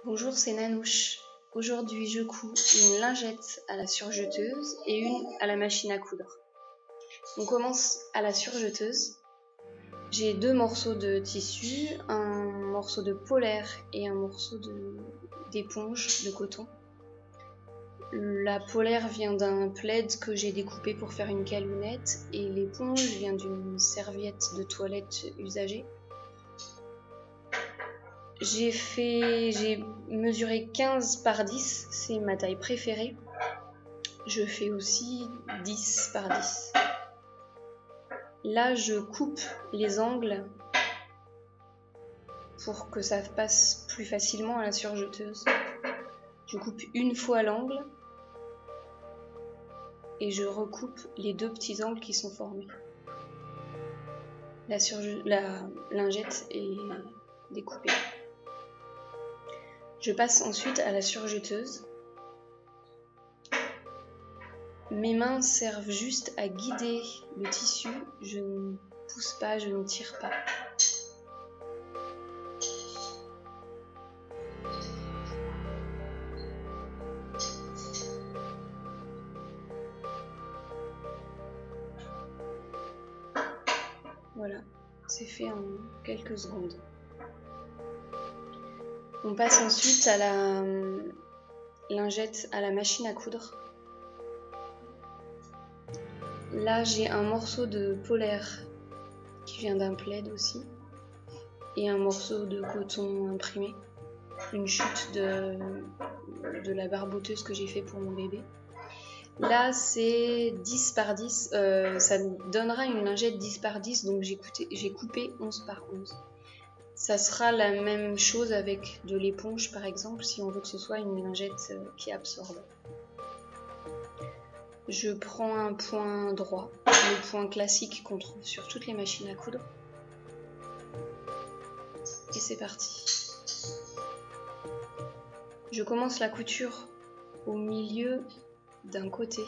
Bonjour, c'est Nanouche. Aujourd'hui, je couds une lingette à la surjeteuse et une à la machine à coudre. On commence à la surjeteuse. J'ai deux morceaux de tissu, un morceau de polaire et un morceau d'éponge de coton. La polaire vient d'un plaid que j'ai découpé pour faire une calounette et l'éponge vient d'une serviette de toilette usagée. J'ai mesuré 15 par 10, c'est ma taille préférée. Je fais aussi 10 par 10. Là, je coupe les angles pour que ça passe plus facilement à la surjeteuse. Je coupe une fois l'angle et je recoupe les deux petits angles qui sont formés. La lingette est découpée. Je passe ensuite à la surjeteuse. Mes mains servent juste à guider le tissu, je ne pousse pas, je ne tire pas. Voilà, c'est fait en quelques secondes. On passe ensuite à la lingette à la machine à coudre. Là, j'ai un morceau de polaire qui vient d'un plaid aussi et un morceau de coton imprimé, une chute de la barboteuse que j'ai fait pour mon bébé. Là, c'est 10 par 10, ça donnera une lingette 10 par 10, donc j'ai coupé 11 par 11. Ça sera la même chose avec de l'éponge par exemple, si on veut que ce soit une lingette qui absorbe. Je prends un point droit, le point classique qu'on trouve sur toutes les machines à coudre. Et c'est parti. Je commence la couture au milieu d'un côté.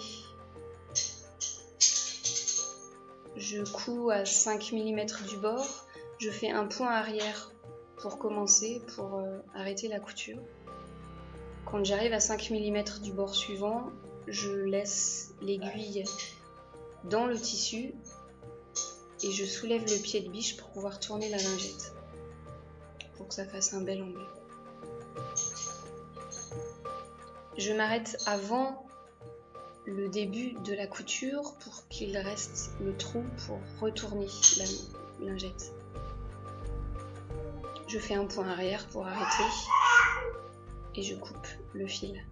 Je couds à 5 mm du bord. Je fais un point arrière pour commencer, pour arrêter la couture. Quand j'arrive à 5 mm du bord suivant, je laisse l'aiguille dans le tissu et je soulève le pied de biche pour pouvoir tourner la lingette, pour que ça fasse un bel angle. Je m'arrête avant le début de la couture pour qu'il reste le trou pour retourner la lingette. Je fais un point arrière pour arrêter et je coupe le fil.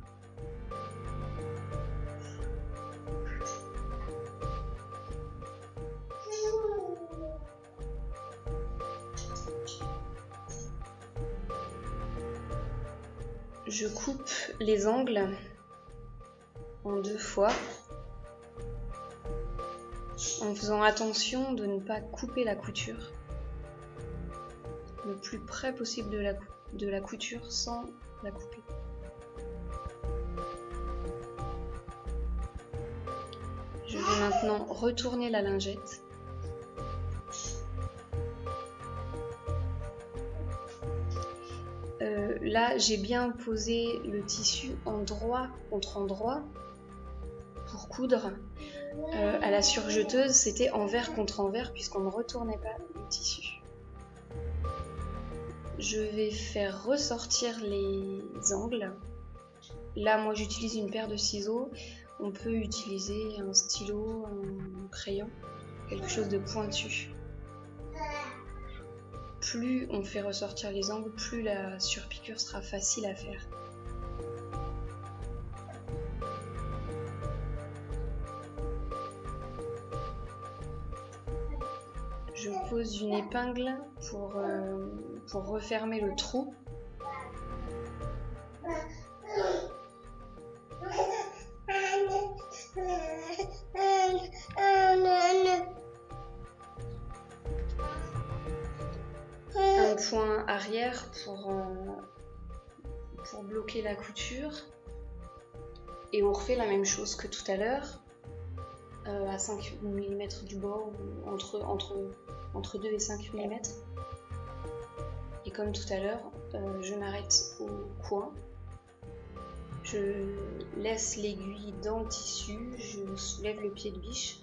Je coupe les angles en 2 fois en faisant attention de ne pas couper la couture le plus près possible de la couture sans la couper. Je vais maintenant retourner la lingette. Là, j'ai bien posé le tissu endroit contre endroit pour coudre. À la surjeteuse, c'était envers contre envers puisqu'on ne retournait pas le tissu. Je vais faire ressortir les angles. Là, moi, j'utilise une paire de ciseaux. On peut utiliser un stylo, un crayon, quelque chose de pointu. Plus on fait ressortir les angles, plus la surpiqûre sera facile à faire. Je pose une épingle pour refermer le trou. Un point arrière pour bloquer la couture. Et on refait la même chose que tout à l'heure, à 5 mm du bord, entre 2 et 5 mm. Et comme tout à l'heure, je m'arrête au coin. Je laisse l'aiguille dans le tissu, je soulève le pied de biche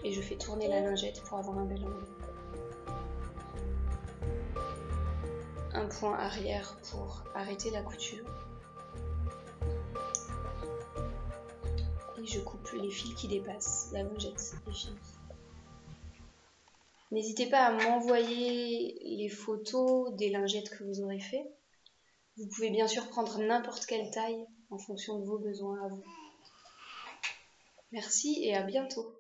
et je fais tourner la lingette pour avoir un bel angle. Un point arrière pour arrêter la couture. Et je coupe les fils qui dépassent, la lingette des fils. N'hésitez pas à m'envoyer les photos des lingettes que vous aurez fait. Vous pouvez bien sûr prendre n'importe quelle taille en fonction de vos besoins à vous. Merci et à bientôt.